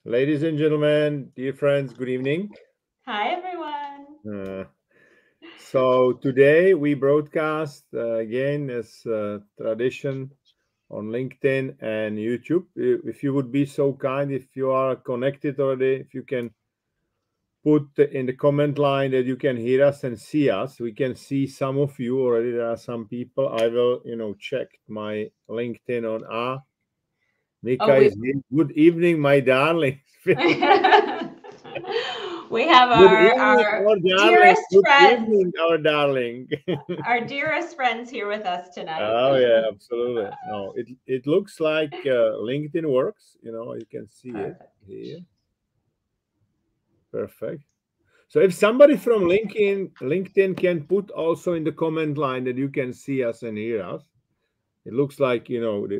Ladies and gentlemen, dear friends, good evening. Hi, everyone. Uh, so today we broadcast again as tradition on LinkedIn and YouTube. If you would be so kind, if you are connected already, if you can put in the comment line that you can hear us and see us. We can see some of you already. There are some people. I will, check my LinkedIn on. Mika Oh, is here. Good evening, my darling. we have Good our evening, our our darling. dearest Good friends, evening, our darling. our dearest friends here with us tonight. Oh yeah, absolutely. No, it looks like LinkedIn works. You can see it Perfect. here. Perfect. So if somebody from LinkedIn can put also in the comment line that you can see us and hear us, it looks like the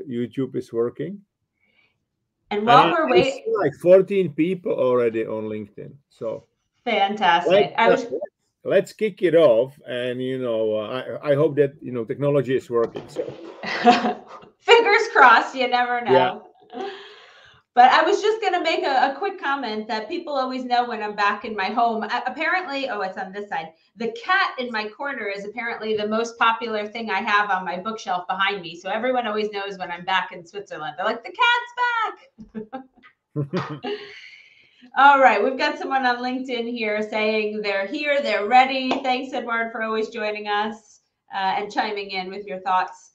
YouTube is working. And And while I we're see waiting, like 14 people already on LinkedIn. So let's fantastic. uh, let's kick it off, and I hope that technology is working. So Fingers crossed, you never yeah, know. But I was just going to make a quick comment that people always know when I'm back in my home. Apparently, oh, it's on this side. The cat in my corner is apparently the most popular thing I have on my bookshelf behind me. So everyone always knows when I'm back in Switzerland. They're like, the cat's back. All right, we've got someone on LinkedIn here saying they're here, they're ready. Thanks, Edward, for always joining us and chiming in with your thoughts.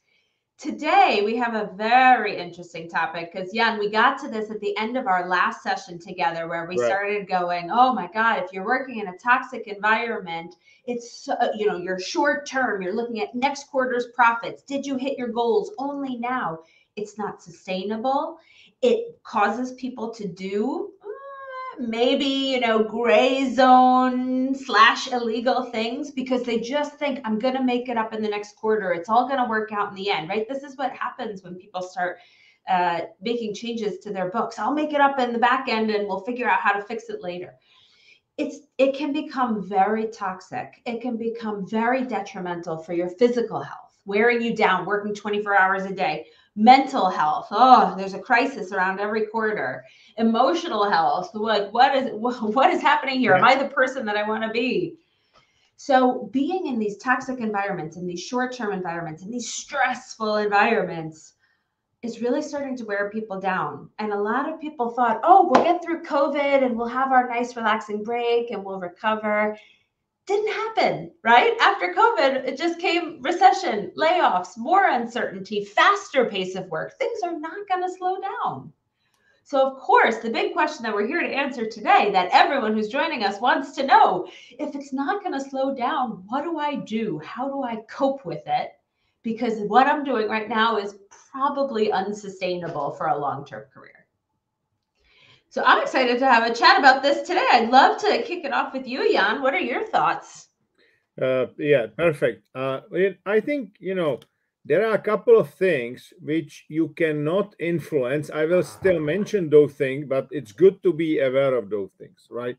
Today, we have a very interesting topic because, Jan, we got to this at the end of our last session together where we right. started going, oh my God, if you're working in a toxic environment, it's, you're short term, you're looking at next quarter's profits. Did you hit your goals only now? It's not sustainable. It causes people to do maybe gray zone / illegal things because they just think I'm going to make it up in the next quarter, it's all going to work out in the end, right? This is what happens when people start making changes to their books. I'll make it up in the back end and we'll figure out how to fix it later. It can become very toxic. It can become very detrimental for your physical health, wearing you down, working 24 hours a day. Mental health, oh, there's a crisis around every quarter. Emotional health, like what is happening here? Am Yeah. I the person that I want to be? So being in these toxic environments, in these short-term environments, in these stressful environments, is really starting to wear people down. And a lot of people thought, oh, we'll get through COVID and we'll have our nice relaxing break and we'll recover. Didn't happen, right? After COVID, it just came recession, layoffs, more uncertainty, faster pace of work. Things are not going to slow down. So, of course, the big question that we're here to answer today, that everyone who's joining us wants to know, if it's not going to slow down, what do I do? How do I cope with it? Because what I'm doing right now is probably unsustainable for a long term career. So, I'm excited to have a chat about this today. I'd love to kick it off with you, Jan. What are your thoughts? Yeah, perfect. I think there are a couple of things which you cannot influence. I will still mention those things, but it's good to be aware of those things, right?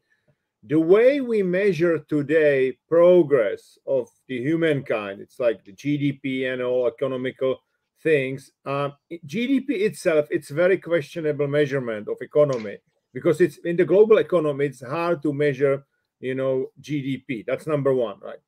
The way we measure today progress of the humankind, it's like the GDP and all economical things. GDP itself, it's very questionable measurement of economy because it's in the global economy. It's hard to measure, GDP. That's number one, right?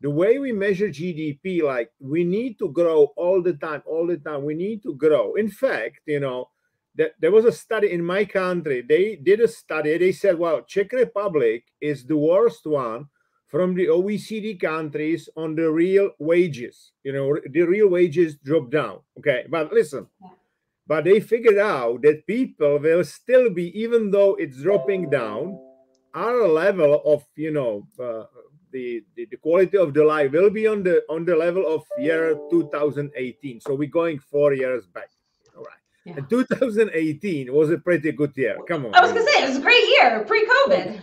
The way we measure GDP, like we need to grow all the time, all the time. We need to grow. In fact, there was a study in my country. They did a study. They said, well, Czech Republic is the worst one from the OECD countries on the real wages. The real wages drop down. Okay, but listen, but they figured out that people will still be, even though it's dropping down, our level of the quality of the life will be on the level of year 2018. So we're going 4 years back. All right. Yeah. And 2018 was a pretty good year. Come on. I was going to say, it was a great year pre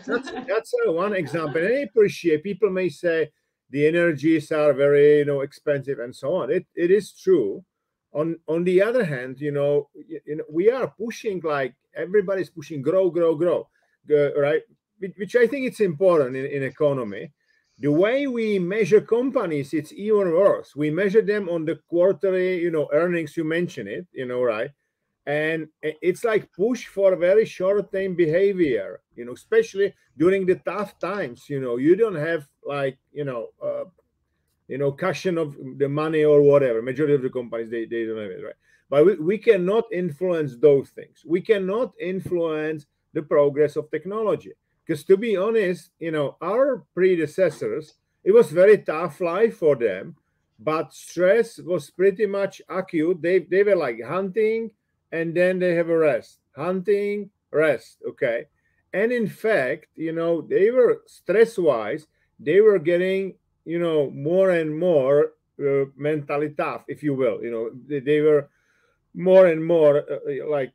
So that's COVID. that's one example. And I appreciate people may say the energies are very expensive and so on. It is true. On the other hand, we are pushing, like everybody's pushing, grow, grow, grow, right? Which I think it's important in economy. The way we measure companies, it's even worse. We measure them on the quarterly, earnings. You mentioned it, right? and it's like push for very short-term behavior, especially during the tough times. You don't have like cushion of the money or whatever. Majority of the companies, they don't have it, right? But we cannot influence those things. We cannot influence the progress of technology, because to be honest, our predecessors, it was very tough life for them, but stress was pretty much acute. They were like hunting, and then they have a rest, hunting, rest, okay. And in fact, they were stress wise, they were getting more and more mentally tough, if you will. They were more and more like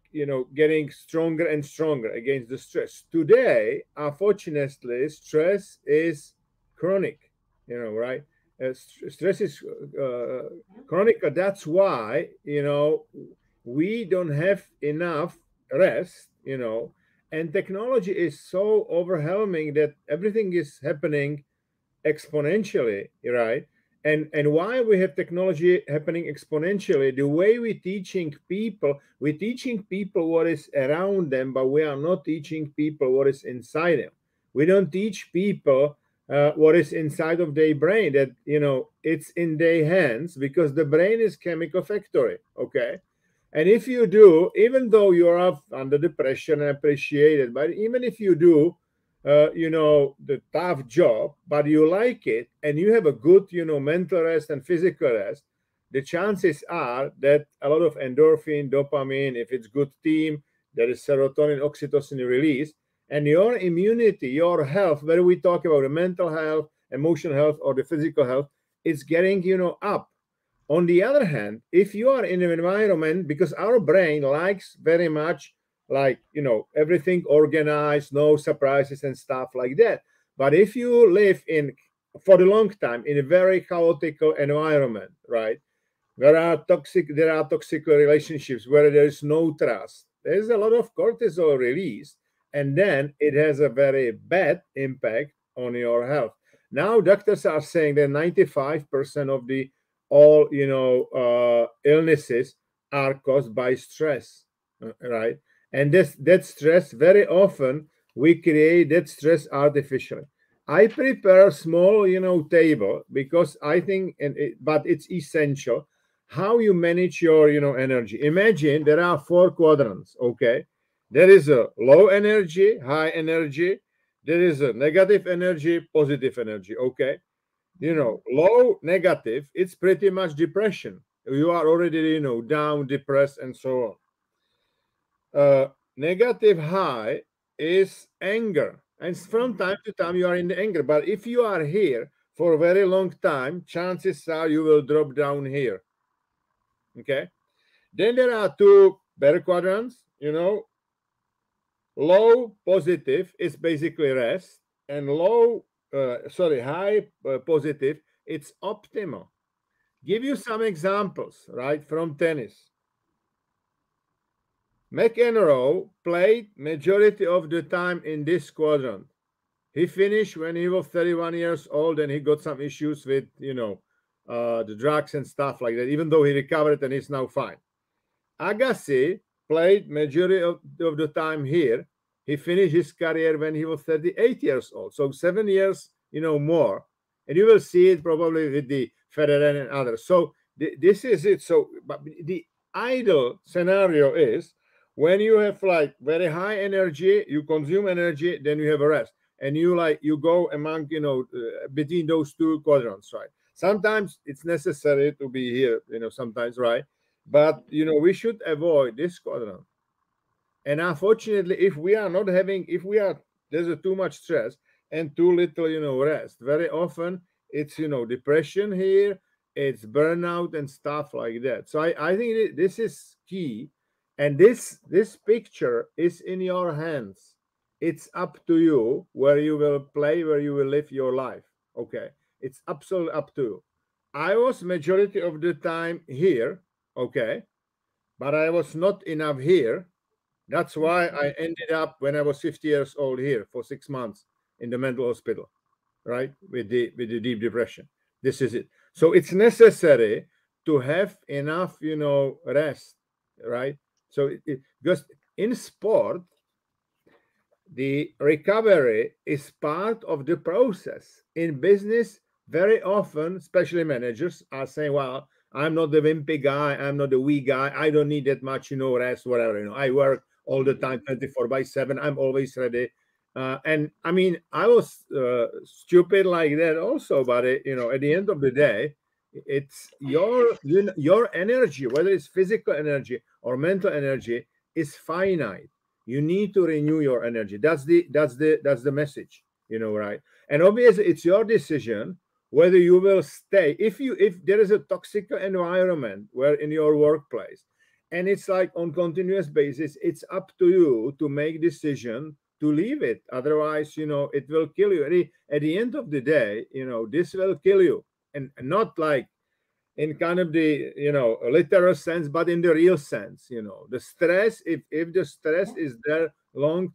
getting stronger and stronger against the stress. Today, unfortunately, stress is chronic. Right? Stress is chronic. That's why we don't have enough rest. And technology is so overwhelming that everything is happening exponentially, right? And why we have technology happening exponentially, the way we're teaching people what is around them, but we are not teaching people what is inside them. We don't teach people what is inside of their brain, that it's in their hands, because the brain is chemical factory, okay. And if you do, even though you're under depression and appreciated, but even if you do the tough job, but you like it, and you have a good, mental rest and physical rest, the chances are that a lot of endorphin, dopamine, if it's good team, there is serotonin, oxytocin release, and your immunity, your health, whether we talk about the mental health, emotional health, or the physical health, it's getting, up. On the other hand, if you are in an environment, because our brain likes very much like everything organized, no surprises and stuff like that. But if you live in for a long time in a very chaotic environment, right, there are toxic relationships where there is no trust, there's a lot of cortisol release, and then it has a very bad impact on your health. Now doctors are saying that 95% of the all illnesses are caused by stress, right? And that stress, very often we create that stress artificially. I prepare a small table, because I think, but it's essential how you manage your energy. Imagine there are four quadrants, okay. There is a low energy, high energy, there is a negative energy, positive energy, okay. Low negative, it's pretty much depression. You are already down, depressed, and so on. Negative high is anger, and from time to time you are in the anger, but if you are here for a very long time, chances are you will drop down here, okay. Then there are two better quadrants. Low positive is basically rest, and high positive, it's optimal. Give you some examples, right, from tennis. McEnroe played majority of the time in this quadrant. He finished when he was 31 years old, and he got some issues with the drugs and stuff like that, even though he recovered and he's now fine. Agassi played majority of the time here. He finished his career when he was 38 years old, so 7 years more, and you will see it probably with the Federer and others. So this is it. So but the ideal scenario is when you have like very high energy, you consume energy, then you have a rest, and you go among between those two quadrants, right? Sometimes it's necessary to be here, sometimes, right? But we should avoid this quadrant. And unfortunately, if we are there's too much stress and too little rest, very often it's depression here, it's burnout and stuff like that. So I think this is key, and this picture is in your hands. It's up to you where you will play, where you will live your life, okay. It's absolutely up to you. I was majority of the time here, okay, but I was not enough here. That's why I ended up when I was 50 years old here for 6 months in the mental hospital, right? With the deep depression. This is it. So it's necessary to have enough, rest, right? So because in sport, the recovery is part of the process. In business, very often, especially managers are saying, well, I'm not the wimpy guy, I'm not the weak guy, I don't need that much, rest, whatever, I work all the time, 24/7, I'm always ready. And I mean, I was stupid like that also, but at the end of the day, it's your energy, whether it's physical energy or mental energy, is finite. You need to renew your energy. That's the message, right? And obviously it's your decision whether you will stay. If there is a toxic environment where in your workplace, and it's like on continuous basis, it's up to you to make decision to leave it. Otherwise, it will kill you. At the end of the day, this will kill you. And not like in kind of the literal sense, but in the real sense. The stress, if the stress is there long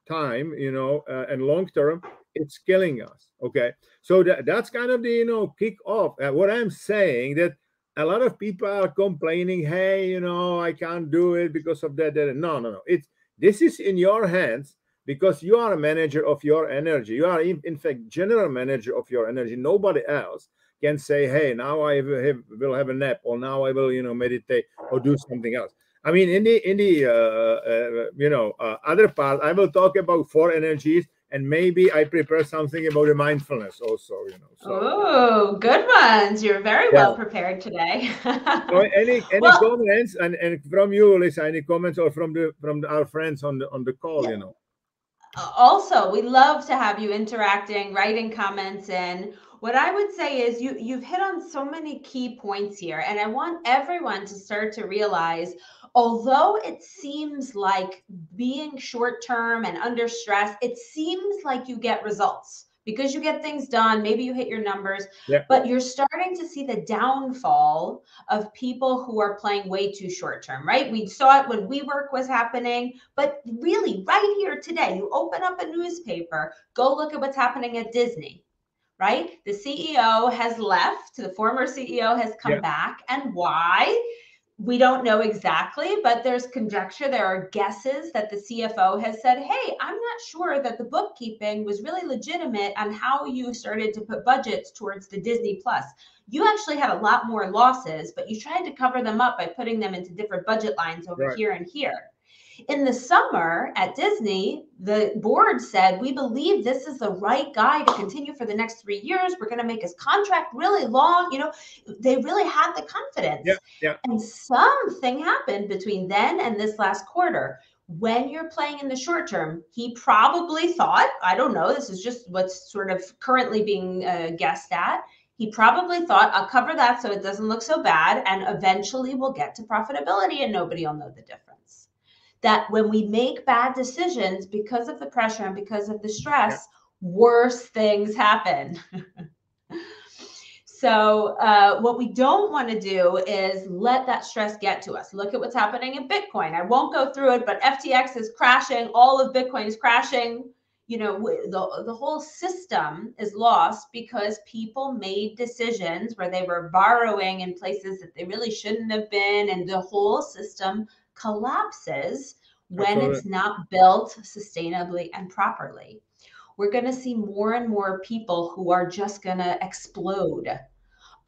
time, and long term, it's killing us. Okay, so that's kind of the kick off. What I'm saying, that a lot of people are complaining, hey, I can't do it because of that. No, no, no, it's this is in your hands, because you are a manager of your energy. You are in fact general manager of your energy. Nobody else can say, hey, now I will have a nap, or now I will meditate or do something else. I mean, in the other part, I will talk about four energies, and maybe I prepare something about the mindfulness also. So Oh, good ones. You're very yeah. well prepared today. So any Well, comments, and from you, Lisa, any comments, or from our friends on the call? yeah, also, we love to have you interacting, writing comments in. What I would say is you've hit on so many key points here, and I want everyone to start to realize, although it seems like being short term and under stress, it seems like you get results because you get things done, maybe you hit your numbers, Yeah, but you're starting to see the downfall of people who are playing way too short term, right? We saw it when WeWork was happening, but really right here today, you open up a newspaper, go look at what's happening at Disney, right? The CEO has left, the former CEO has come yeah, back. And why? We don't know exactly, but there's conjecture. There are guesses that the CFO has said, hey, I'm not sure that the bookkeeping was really legitimate on how you started to put budgets towards the Disney Plus. You actually had a lot more losses, but you tried to cover them up by putting them into different budget lines over right, here and here. In the summer at Disney, the board said, we believe this is the right guy to continue for the next 3 years. We're going to make his contract really long. They really had the yeah, confidence. yeah, And something happened between then and this last quarter. When you're playing in the short term, he probably thought, I don't know, this is just what's sort of currently being guessed at. He probably thought, I'll cover that so it doesn't look so bad, and eventually we'll get to profitability and nobody will know the difference. That when we make bad decisions because of the pressure and because of the yeah, stress, worse things happen. So what we don't want to do is let that stress get to us. Look at what's happening in Bitcoin. I won't go through it, but FTX is crashing. All of Bitcoin is crashing. The whole system is lost because people made decisions where they were borrowing in places that they really shouldn't have been. And the whole system collapses when absolutely. it's not built sustainably and properly. We're going to see more and more people who are just going to explode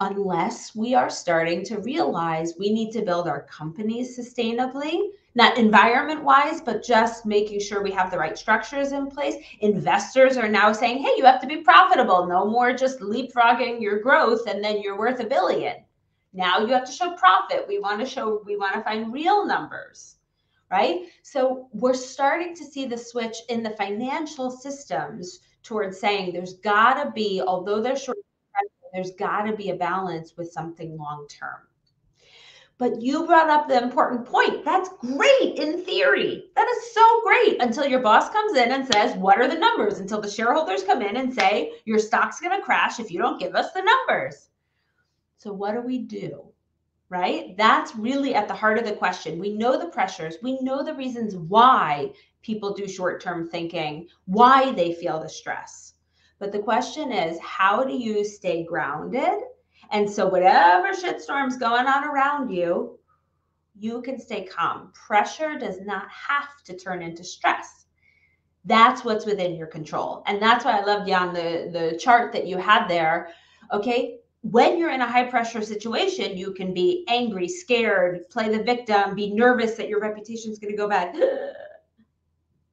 unless we are starting to realize we need to build our companies sustainably, not environment wise, but just making sure we have the right structures in place. Investors are now saying, hey, you have to be profitable. No more just leapfrogging your growth and then you're worth $1 billion. Now you have to show profit. We want to find real numbers. Right? So we're starting to see the switch in the financial systems towards saying there's got to be, although there's short, there's got to be a balance with something long term. But you brought up the important point. That's great in theory. That is so great until your boss comes in and says, what are the numbers? Until the shareholders come in and say, your stock's going to crash if you don't give us the numbers. So what do we do? Right? That's really at the heart of the question. We know the pressures. We know the reasons why people do short-term thinking, why they feel the stress. But the question is, how do you stay grounded? And so whatever shitstorm's going on around you, you can stay calm. Pressure does not have to turn into stress. That's what's within your control. And that's why I love, Jan, the chart that you had there. Okay. When you're in a high pressure situation, you can be angry, scared, play the victim, be nervous that your reputation is going to go bad.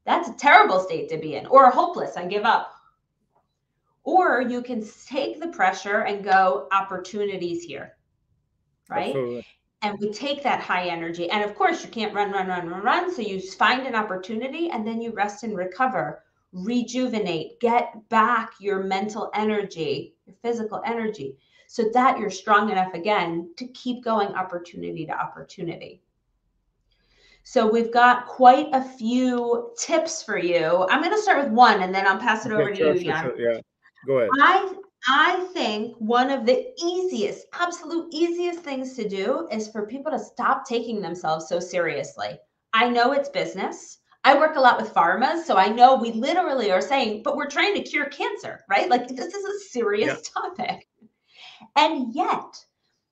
That's a terrible state to be in. Or hopeless, I give up. Or you can take the pressure and go, opportunities here, right? Absolutely. And we take that high energy. And of course, you can't run. So you find an opportunity and then you rest and recover, rejuvenate, get back your mental energy, your physical energy, so that you're strong enough again to keep going opportunity to opportunity. So we've got quite a few tips for you. I'm going to start with one and then I'll pass it over to you, Jan. Sure. Yeah, go ahead. I think one of the easiest, absolute easiest things to do is for people to stop taking themselves so seriously. I know it's business. I work a lot with pharmas, so I know we literally are saying, but we're trying to cure cancer, right? Like this is a serious topic. And yet,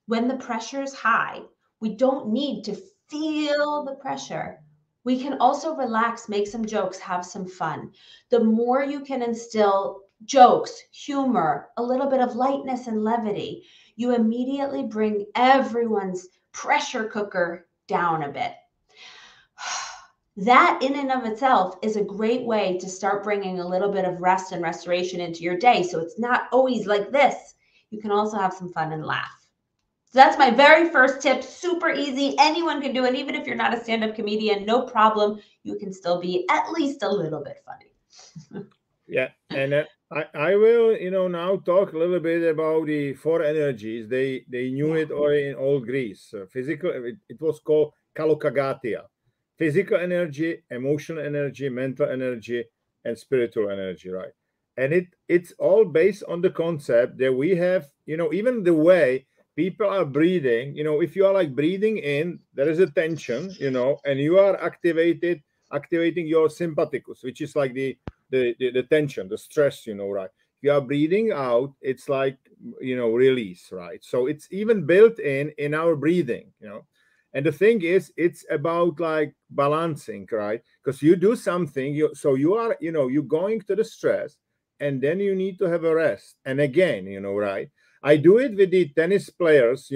when the pressure is high, we don't need to feel the pressure. We can also relax, make some jokes, have some fun. The more you can instill jokes, humor, a little bit of lightness and levity, you immediately bring everyone's pressure cooker down a bit. That in and of itself is a great way to start bringing a little bit of rest and restoration into your day. So it's not always like this. You can also have some fun and laugh. So that's my very first tip. Super easy. Anyone can do it. Even if you're not a stand-up comedian, no problem. You can still be at least a little bit funny. Yeah. And I will, now talk a little bit about the four energies. They knew it all in old Greece. Physical, it was called kalokagatia. Physical energy, emotional energy, mental energy, and spiritual energy, right? And it's all based on the concept that we have, even the way people are breathing, if you are like breathing in, there is a tension, and you are activating your sympathicus, which is like the tension, the stress, right? If you are breathing out, it's like, release, right? So it's even built in our breathing, And the thing is, it's about like balancing, right? Because you do something, you are, you're going to the stress, and then you need to have a rest. And again, right? I do it with the tennis players,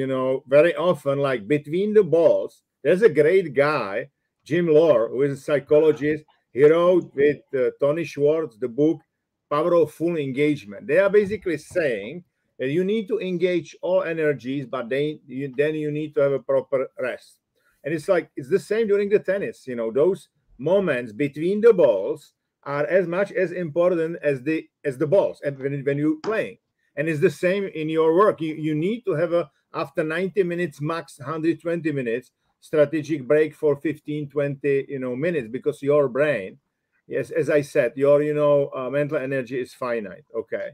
very often, like between the balls. There's a great guy, Jim Lohr, who is a psychologist. He wrote with Tony Schwartz the book Power of Full Engagement. They are basically saying that you need to engage all energies, but then you need to have a proper rest. And it's like it's the same during the tennis. Those moments between the balls are as much as important as the balls, and when you're playing. And it's the same in your work. You need to have after 90 minutes, max 120 minutes, strategic break for 15, 20, minutes, because your brain, yes, as I said, your, mental energy is finite. Okay.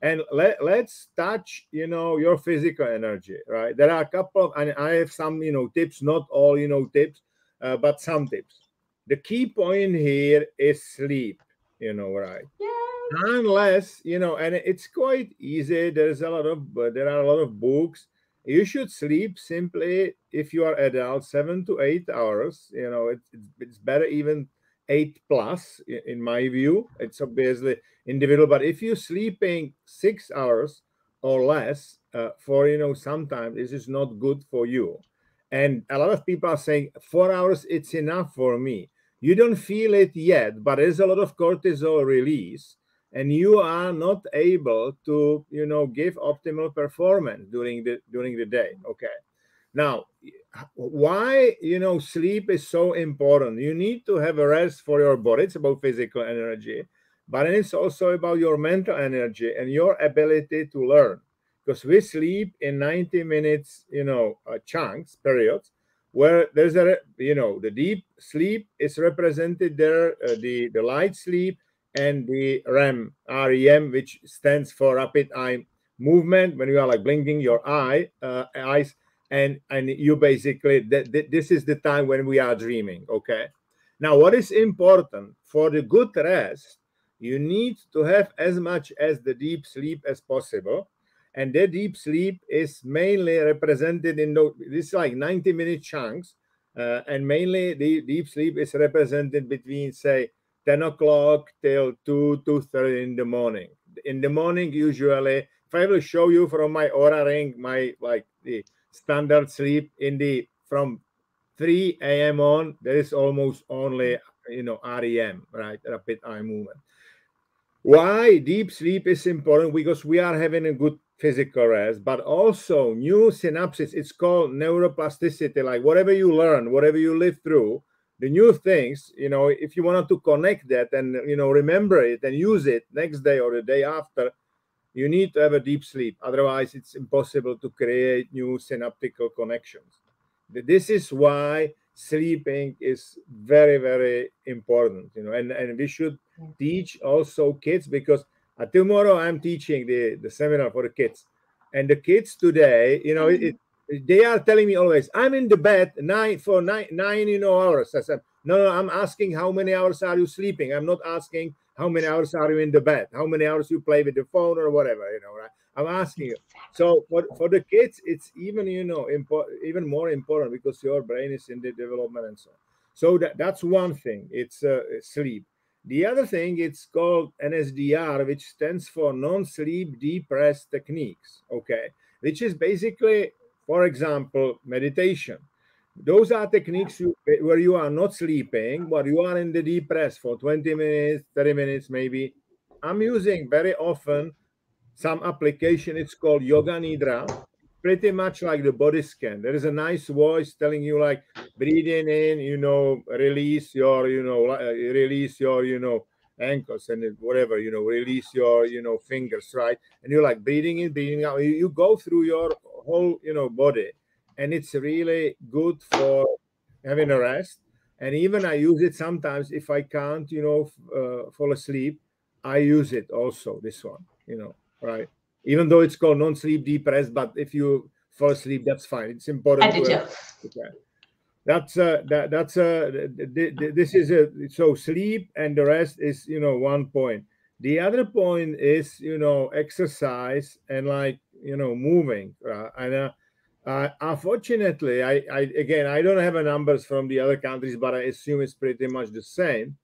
And let's touch, your physical energy, right? There are a couple and I have some, tips, not all, tips, but some tips. The key point here is sleep, right? Yeah. Unless, and it's quite easy. There are a lot of books. You should sleep simply, if you are adult, 7 to 8 hours. It's better even 8 plus, in my view. It's obviously individual, but if you're sleeping 6 hours or less, for sometimes this is not good for you. And a lot of people are saying 4 hours, it's enough for me. You don't feel it yet, but there's a lot of cortisol release, and you are not able to give optimal performance during the day. Okay. Now, why sleep is so important? You need to have a rest for your body. It's about physical energy, but it's also about your mental energy and your ability to learn, because we sleep in 90 minutes chunks, periods, where there's the deep sleep is represented there, the light sleep, and the REM, which stands for rapid eye movement, when you are like blinking your eyes, and you basically this is the time when we are dreaming. Okay. Now, what is important for the good rest, you need to have as much as the deep sleep as possible, and the deep sleep is mainly represented in this like 90-minute chunks, And mainly the deep sleep is represented between, say, 10 o'clock till 2:30 in the morning. In the morning, usually, if I will show you from my Aura ring, my like the standard sleep in the from 3 a.m. on, there is almost only REM, right? Rapid eye movement. Why deep sleep is important? Because we are having a good physical rest, but also new synapses. It's called neuroplasticity. Like whatever you learn, whatever you live through, the new things, if you wanted to connect that and remember it and use it next day or the day after, you need to have a deep sleep. Otherwise, it's impossible to create new synaptical connections. This is why sleeping is very, very important, and we should teach also kids, because tomorrow I'm teaching the seminar for the kids. And the kids today, they are telling me always, I'm in the bed nine hours. I said, no, I'm asking how many hours are you sleeping. I'm not asking how many hours are you in the bed, how many hours you play with the phone or whatever, right? I'm asking you. So for the kids, it's even, even more important, because your brain is in the development and so on. So that's one thing. It's sleep. The other thing, it's called NSDR, which stands for non-sleep deep rest techniques, okay? Which is basically, for example, meditation. Those are techniques where you are not sleeping, but you are in the deep rest for 20 minutes, 30 minutes maybe. I'm using very often some application. It's called Yoga Nidra, pretty much like the body scan. There is a nice voice telling you, like, breathing in, release your, release your, ankles and whatever, release your, fingers, right? And you're like breathing in, breathing out. You go through your whole, body, and it's really good for having a rest. And even I use it sometimes if I can't, fall asleep. I use it also, this one, right? Even though it's called non-sleep deep rest, but if you fall asleep, that's fine. It's I important to did have. too. Okay. This is so sleep and the rest is, one point. The other point is, exercise and, like, moving. And unfortunately, I again, I don't have a numbers from the other countries, but I assume it's pretty much the same.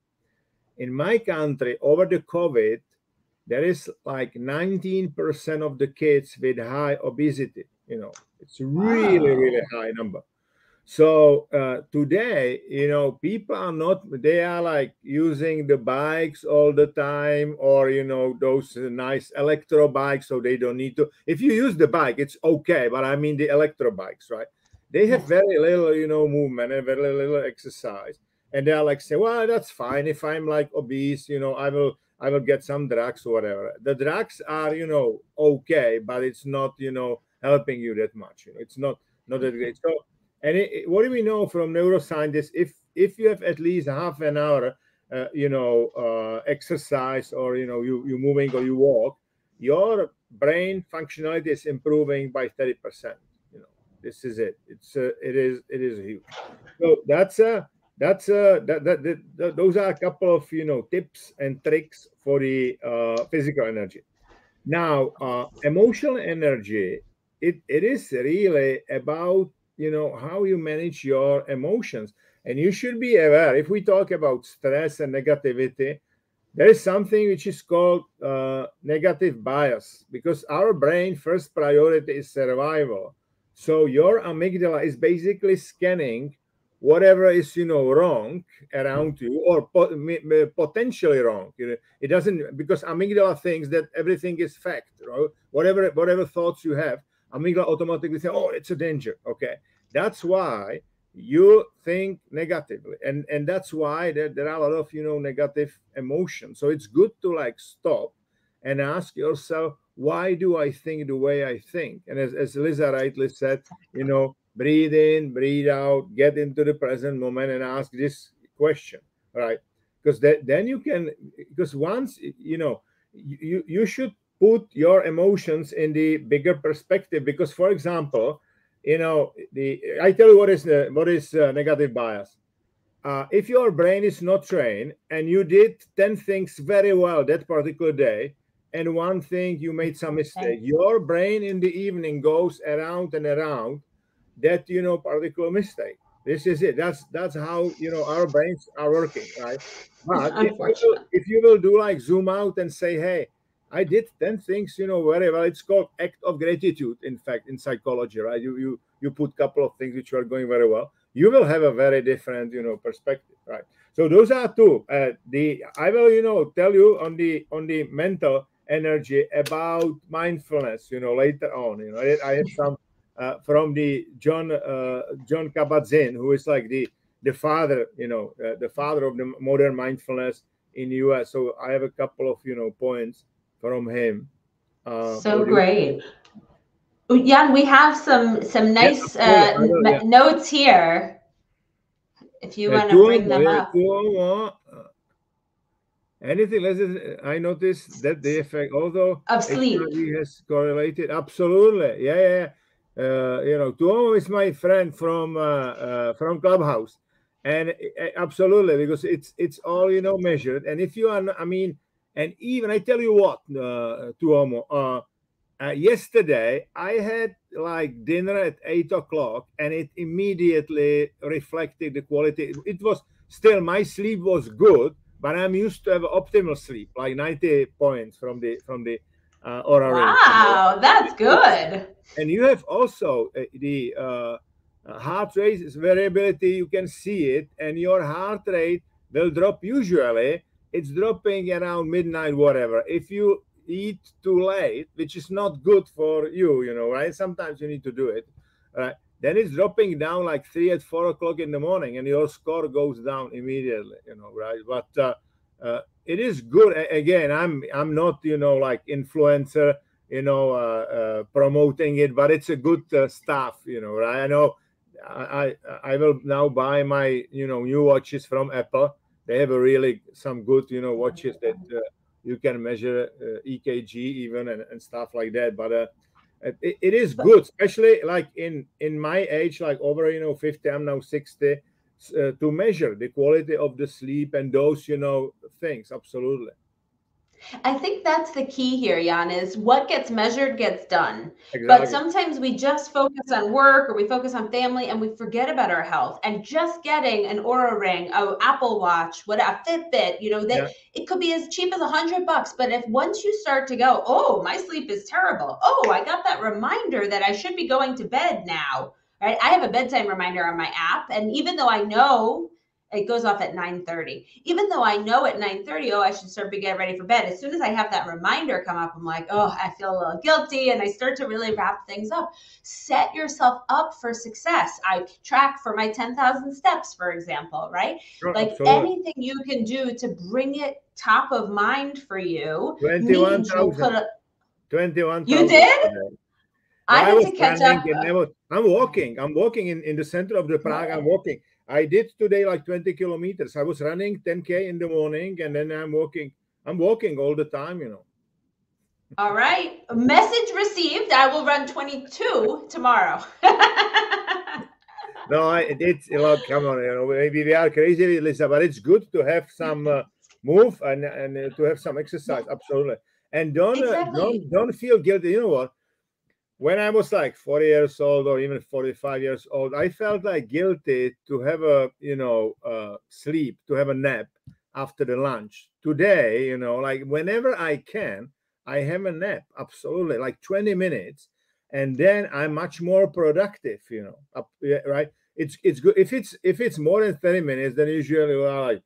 In my country, over the COVID, there is like 19% of the kids with high obesity. It's really, really Wow. high number. So today, people are not, they are like using the bikes all the time, or, those nice electro bikes, so they don't need to. If you use the bike, it's okay. But I mean the electro bikes, right? They have Yes. very little, movement and very little exercise. And they are like, say, well, that's fine. If I'm like obese, I will get some drugs or whatever. The drugs are, okay, but it's not, helping you that much. It's not that great. So, and what do we know from neuroscientists? If you have at least half an hour, exercise, or you moving or you walk, your brain functionality is improving by 30%. This is it. It is huge. So those are a couple of tips and tricks for the physical energy. Now, emotional energy, it is really about, how you manage your emotions. And you should be aware, if we talk about stress and negativity, there is something which is called negative bias, because our brain first priority is survival. So your amygdala is basically scanning whatever is, wrong around you, or potentially wrong. It doesn't, because amygdala thinks that everything is fact, right? Whatever thoughts you have, amygdala automatically say, oh, it's a danger. Okay, that's why you think negatively, and that's why there are a lot of, negative emotions. So it's good to, like, stop and ask yourself, why do I think the way I think? And as Lisa rightly said, breathe in, breathe out, get into the present moment, and ask this question, right? Because then you can, because once, you should put your emotions in the bigger perspective. Because, for example, the I tell you what is negative bias. If your brain is not trained and you did 10 things very well that particular day, and one thing you made some mistake, your brain in the evening goes around and around that particular mistake. This is it. That's how our brains are working, right? But Unfortunately. if you will do like zoom out and say, hey, I did 10 things, very well. It's called act of gratitude, in fact, in psychology, right? You put a couple of things which are going very well. You will have a very different, perspective, right? So those are two. The I will, tell you on the mental energy about mindfulness, later on. I have some from the John Kabat-Zinn, who is like the father, the father of the modern mindfulness in the U.S. So I have a couple of points from him. So What do you? great. Jan, we have some Yeah, nice absolutely. I will. Yeah. notes here if you want to Two bring more. them Yeah, up. two more. Anything less than I noticed that the effect, although Of sleep. HIV has correlated, absolutely, yeah, yeah. Tuomo is my friend from Clubhouse, and absolutely because it's all measured. And if you are, I mean, and even I tell you what, Tuomo, yesterday I had like dinner at 8 o'clock, and it immediately reflected the quality. It was still my sleep was good, but I'm used to have optimal sleep, like 90 points from the aura ring. Wow, that's good. And you have also the heart rate variability. You can see it, and your heart rate will drop. Usually, it's dropping around midnight, whatever. If you eat too late, which is not good for you, right? Sometimes you need to do it, right? Then it's dropping down like 3 at 4 o'clock in the morning, and your score goes down immediately, right? But it is good. Again, I'm not, like influencer, promoting it, but it's a good stuff, right? I know I will now buy my new watches from Apple. They have a really some good watches that you can measure EKG even and stuff like that. But it is But good, especially like in my age, like over 50. I'm now 60. To measure the quality of the sleep and those things. Absolutely. I think that's the key here, Jan, is what gets measured gets done. But Exactly. sometimes we just focus on work or we focus on family and we forget about our health. And just getting an Aura ring, a Apple Watch, what a Fitbit, that Yeah. it could be as cheap as $100. But if once you start to go, oh, my sleep is terrible. Oh, I got that reminder that I should be going to bed now. Right? I have a bedtime reminder on my app. And even though I know it goes off at 9:30. Even though I know at 9:30, oh, I should start to get ready for bed. As soon as I have that reminder come up, I'm like, oh, I feel a little guilty, and I start to really wrap things up. Set yourself up for success. I track for my 10,000 steps, for example, right? Sure, Like absolutely. anything you can do to bring it top of mind for you means you'll put 21,000. a. You 21,000 did? today. I I had was to catch running up. and I'm walking. I'm walking in the center of the Prague. I'm walking. I did today like 20 kilometers. I was running 10K in the morning, and then I'm walking. I'm walking all the time. All right. Message received. I will run 22 tomorrow. No, it's look, come on, maybe we are crazy, Lisa, but it's good to have some move and to have some Yeah, exercise. Absolutely. And don't exactly. don't feel guilty. You know what? When I was like 40 years old or even 45 years old, I felt like guilty to have a, sleep, to have a nap after the lunch. Today, like whenever I can, I have a nap. Absolutely. Like 20 minutes. And then I'm much more productive, yeah, right? It's good. If it's more than 30 minutes, then usually like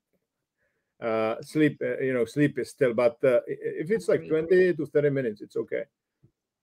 sleep, sleep is still, but if it's like Agreed. 20 to 30 minutes, it's okay.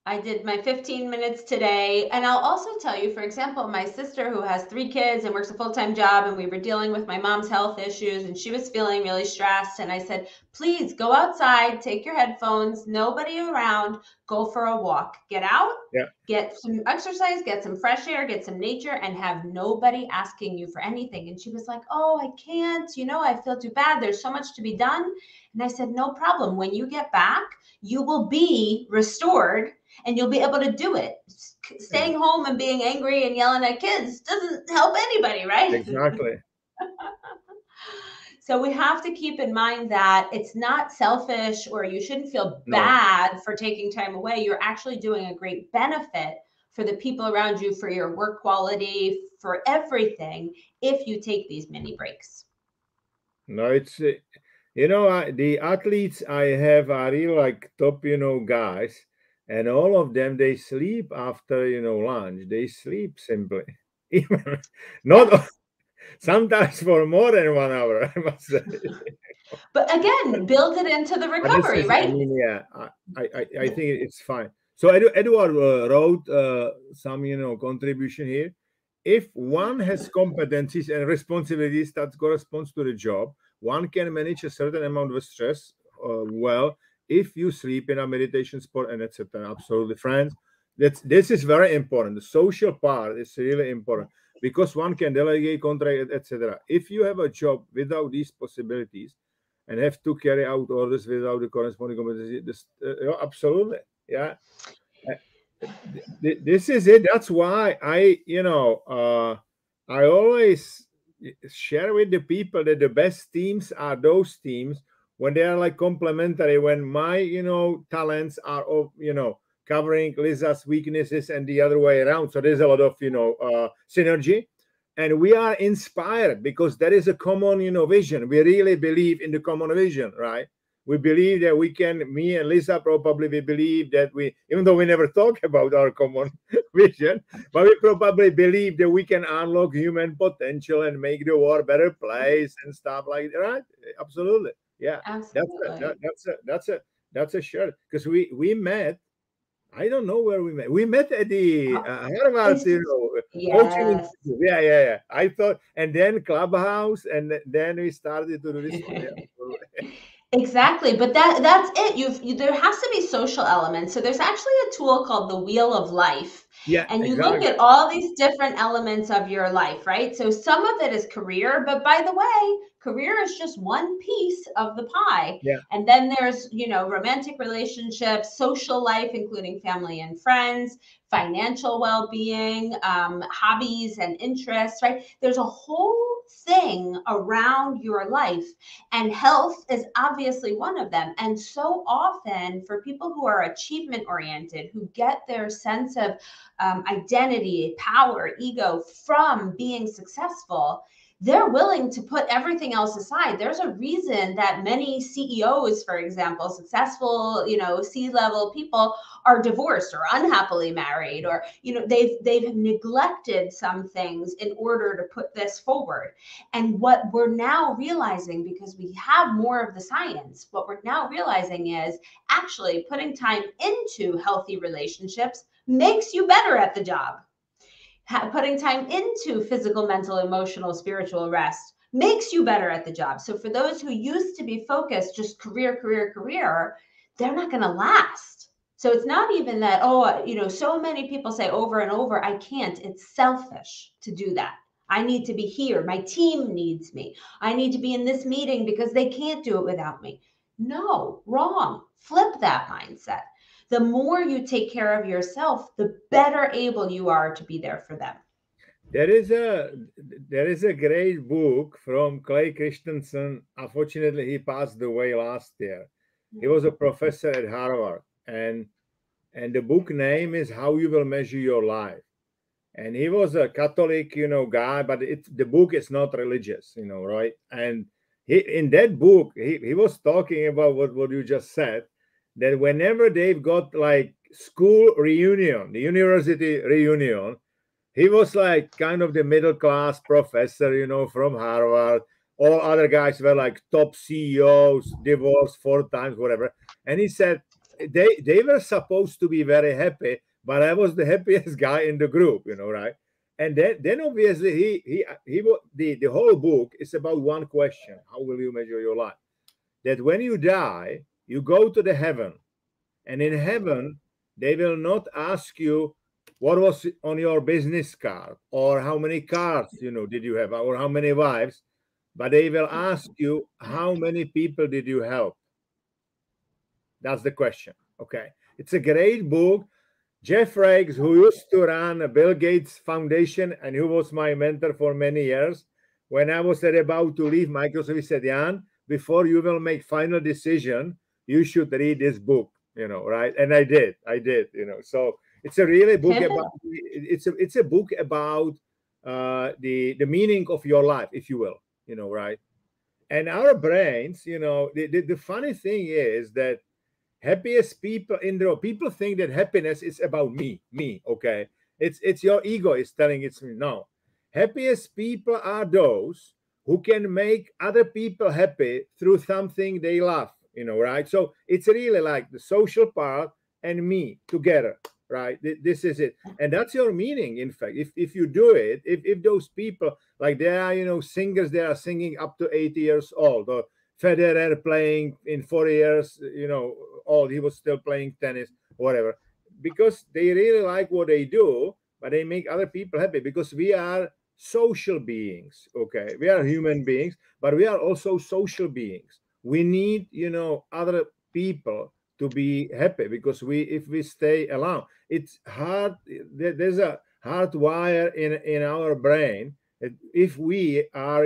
I did my 15 minutes today. And I'll also tell you, for example, my sister who has 3 kids and works a full-time job, and we were dealing with my mom's health issues, and she was feeling really stressed. And I said, please go outside, take your headphones, nobody around, go for a walk, get out, Yeah. get some exercise, get some fresh air, get some nature, and have nobody asking you for anything. And she was like, oh, I can't, I feel too bad. There's so much to be done. And I said, no problem. When you get back, you will be restored and you'll be able to do it. Staying home and being angry and yelling at kids doesn't help anybody, right? Exactly. So we have to keep in mind that it's not selfish or you shouldn't feel No. bad for taking time away. You're actually doing a great benefit for the people around you, for your work quality, for everything, if you take these mini breaks. No, it's the athletes I have are really like top guys, and all of them they sleep after lunch. They sleep simply, even not Yes. sometimes for more than 1 hour. I must say. But again, build it into the But this recovery, is, I right? mean, yeah, I think it's fine. So Edward wrote some, contribution here. If one has competencies and responsibilities that corresponds to the job, one can manage a certain amount of stress well if you sleep in a meditation sport and etc. Absolutely, friends. This is very important. The social part is really important because one can delegate, contract, etc. If you have a job without these possibilities, and have to carry out orders without the corresponding competency. Absolutely, yeah. This is it. That's why I always share with the people that the best teams are those teams when they are like complementary. When my talents are of covering Lisa's weaknesses and the other way around. So there's a lot of synergy, and we are inspired because there is a common vision. We really believe in the common vision, right? We believe that we can, me and Lisa probably, we believe that even though we never talk about our common vision, but we probably believe that we can unlock human potential and make the world a better place and stuff like that, right? Absolutely. Yeah. Absolutely. That's a sure. Because we met, I don't know where we met. We met at the Harvard, coaching Yes. institute. Yeah. I thought, and then Clubhouse, and then we started to do this one. Yeah. Exactly, but that's it. There has to be social elements. So there's actually a tool called the Wheel of Life, Yeah, and you look exactly. at all these different elements of your life, right? So some of it is career, but by the way, career is just one piece of the pie. Yeah. And then there's, romantic relationships, social life, including family and friends, financial well-being, hobbies and interests, right? There's a whole thing around your life, and health is obviously one of them. And so often for people who are achievement oriented, who get their sense of identity, power, ego from being successful, they're willing to put everything else aside. There's a reason that many CEOs, for example, successful, C-level people, are divorced or unhappily married, or they've neglected some things in order to put this forward. And what we're now realizing, because we have more of the science, what we're now realizing is actually putting time into healthy relationships makes you better at the job. Putting time into physical, mental, emotional, spiritual rest makes you better at the job. So for those who used to be focused just career, they're not going to last. So it's not even that, so many people say over and over, I can't. It's selfish to do that. I need to be here. My team needs me. I need to be in this meeting because they can't do it without me. No, wrong. Flip that mindset. The more you take care of yourself, the better able you are to be there for them. There is a great book from Clay Christensen. Unfortunately, he passed away last year. He was a professor at Harvard, and the book name is How You Will Measure Your Life. And he was a Catholic, guy, but the book is not religious, right? And in that book, he was talking about what you just said, that whenever they've got like school reunion, the university reunion, he was like kind of the middle class professor, from Harvard. All other guys were like top CEOs, divorced 4 times, whatever. And he said they were supposed to be very happy, but I was the happiest guy in the group, right? And then obviously the whole book is about one question: how will you measure your life? That when you die, you go to the heaven, and in heaven they will not ask you what was on your business card or how many cars did you have or how many wives, but they will ask you how many people did you help. That's the question. Okay, it's a great book. Jeff Rakes, who used to run Bill Gates Foundation and who was my mentor for many years, when I was about to leave Microsoft, he said, Jan, before you will make final decision, you should read this book, right? And I did. So It's a really book about it's a book about the meaning of your life, if you will, right? And our brains, the funny thing is that happiest people in the world, people think that happiness is about me, okay? It's your ego is telling it's me. No. Happiest people are those who can make other people happy through something they love, right? So it's really like the social part and me together, right? This is it. And that's your meaning, in fact. If you do it, if those people, like there are, singers, they are singing up to 80 years old, or Federer playing in 4 years, old, he was still playing tennis, whatever, because they really like what they do, but they make other people happy because we are social beings, okay? We are human beings, but we are also social beings. We need, other people to be happy because if we stay alone, it's hard. There's a hard wire in our brain that if we are,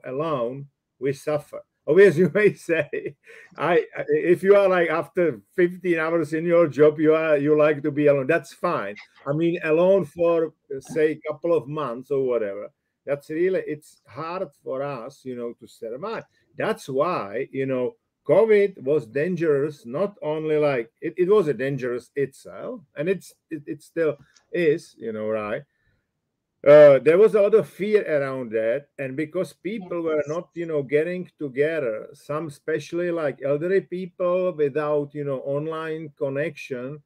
alone, we suffer. Obviously, you may say, if you are like after 15 hours in your job, you like to be alone. That's fine. I mean, alone for say a couple of months or whatever. That's really, it's hard for us, to survive. That's why, COVID was dangerous. Not only like it was a dangerous itself, and it still is, right? There was a lot of fear around that, and because people were Yes. not, getting together, some especially like elderly people without, online connection,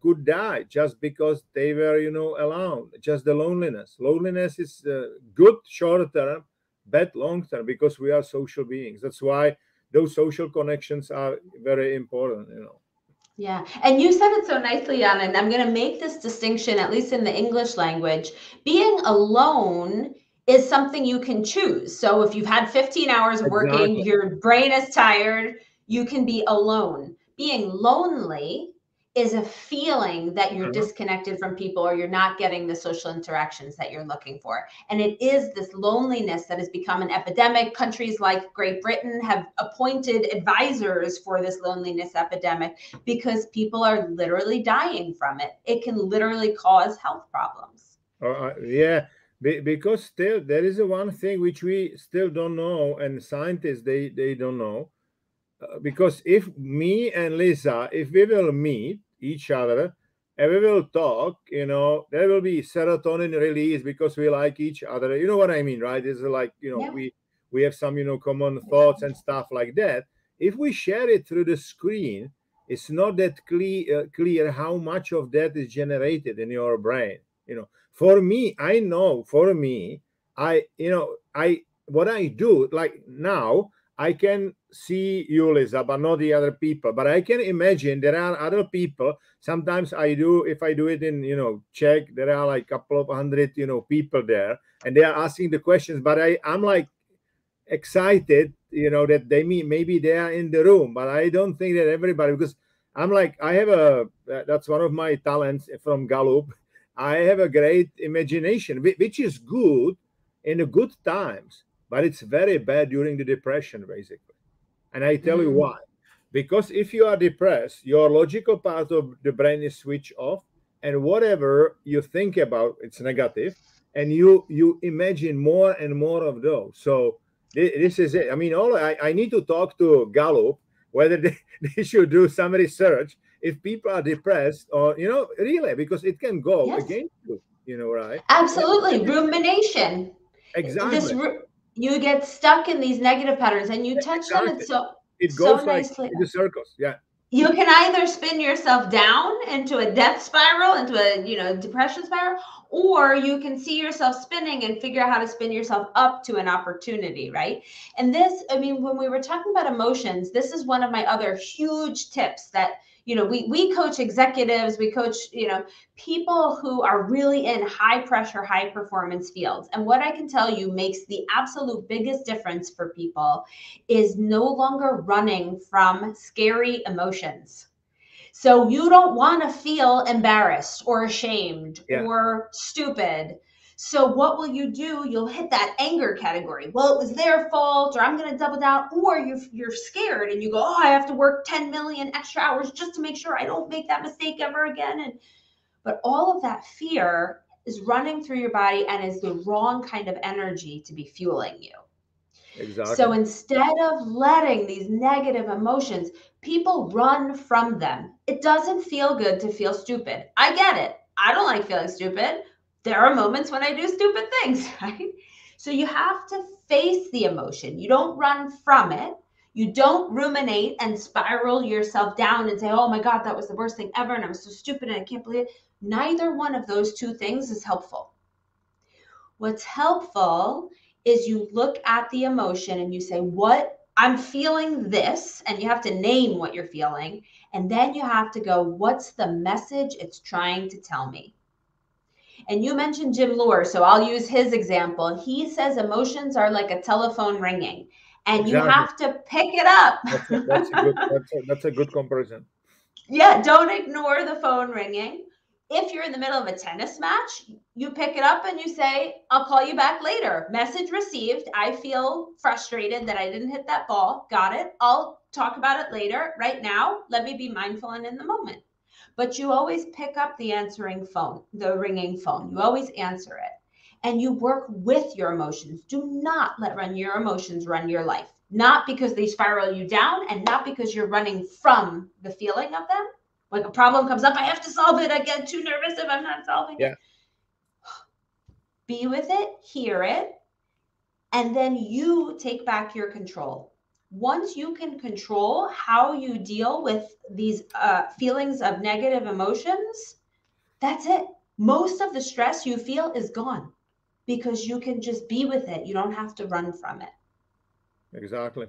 could die just because they were, alone. Just the loneliness is good short term, bad long term, because we are social beings. That's why those social connections are very important. Yeah. And you said it so nicely, Jan, and I'm going to make this distinction, at least in the English language. Being alone is something you can choose. So if you've had 15 hours of working, Exactly. your brain is tired, you can be alone. Being lonely is a feeling that you're Uh-huh. disconnected from people or you're not getting the social interactions that you're looking for. And it is this loneliness that has become an epidemic. Countries like Great Britain have appointed advisors for this loneliness epidemic because people are literally dying from it. It can literally cause health problems. Yeah, because still there is a one thing which we still don't know, and scientists they don't know. Because if me and Lisa, if we will meet each other and we will talk, there will be serotonin release because we like each other. You know what I mean, right? It's like, Yeah. we have some, common thoughts and stuff like that. If we share it through the screen, it's not that clear how much of that is generated in your brain. For me, I know, for me, I what I do like now, I can see you, Lisa, but not the other people. But I can imagine there are other people. Sometimes if I do it in, Czech, there are like a couple of hundred, people there, and they are asking the questions. But I'm like excited, that maybe they are in the room, but I don't think that everybody, because I'm like, that's one of my talents from Gallup. I have a great imagination, which is good in the good times, but it's very bad during the depression, basically. And I tell you Mm. why. Because if you are depressed, your logical part of the brain is switched off, and whatever you think about, it's negative, and you imagine more and more of those. So this is it. I mean, I need to talk to Gallup whether they should do some research if people are depressed, or really, because it can go Yes, against you, right? absolutely. Rumination. This Exactly. you get stuck in these negative patterns, and you touched on it Exactly. so It so goes like nicely. in the circles. Yeah. You can either spin yourself down into a death spiral, into a depression spiral, or you can see yourself spinning and figure out how to spin yourself up to an opportunity, right? And this, I mean, when we were talking about emotions, this is one of my other huge tips that we coach executives, we coach people who are really in high pressure, high performance fields. And what I can tell you makes the absolute biggest difference for people is no longer running from scary emotions. So you don't want to feel embarrassed or ashamed Yeah. or stupid. So what will you do? You'll hit that anger category. Well, it was their fault, or I'm going to double down, or you're scared and you go, oh, I have to work 10 million extra hours just to make sure I don't make that mistake ever again. But all of that fear is running through your body and is the wrong kind of energy to be fueling you. So Exactly. instead of letting these negative emotions, people run from them. It doesn't feel good to feel stupid. I get it. I don't like feeling stupid. There are moments when I do stupid things, right? So you have to face the emotion. You don't run from it. You don't ruminate and spiral yourself down and say, oh my God, that was the worst thing ever. And I was so stupid and I can't believe it. Neither one of those two things is helpful. What's helpful is you look at the emotion and you say, what I'm feeling this, and you have to name what you're feeling. And then you have to go, what's the message it's trying to tell me? And you mentioned Jim Lohr, so I'll use his example. He says emotions are like a telephone ringing, and you Exactly. have to pick it up. That's a good comparison. Yeah, don't ignore the phone ringing. If you're in the middle of a tennis match, you pick it up and you say, I'll call you back later. Message received. I feel frustrated that I didn't hit that ball. Got it. I'll talk about it later. Right now, let me be mindful and in the moment. But you always pick up the answering phone, the ringing phone. You always answer it. And you work with your emotions. Do not let your emotions run your life. Not because they spiral you down and not because you're running from the feeling of them. Like a problem comes up, I have to solve it. I get too nervous if I'm not solving it. Yeah. Be with it, hear it, and then you take back your control. Once you can control how you deal with these feelings of negative emotions, that's it. Most of the stress you feel is gone because you can just be with it. You don't have to run from it. Exactly.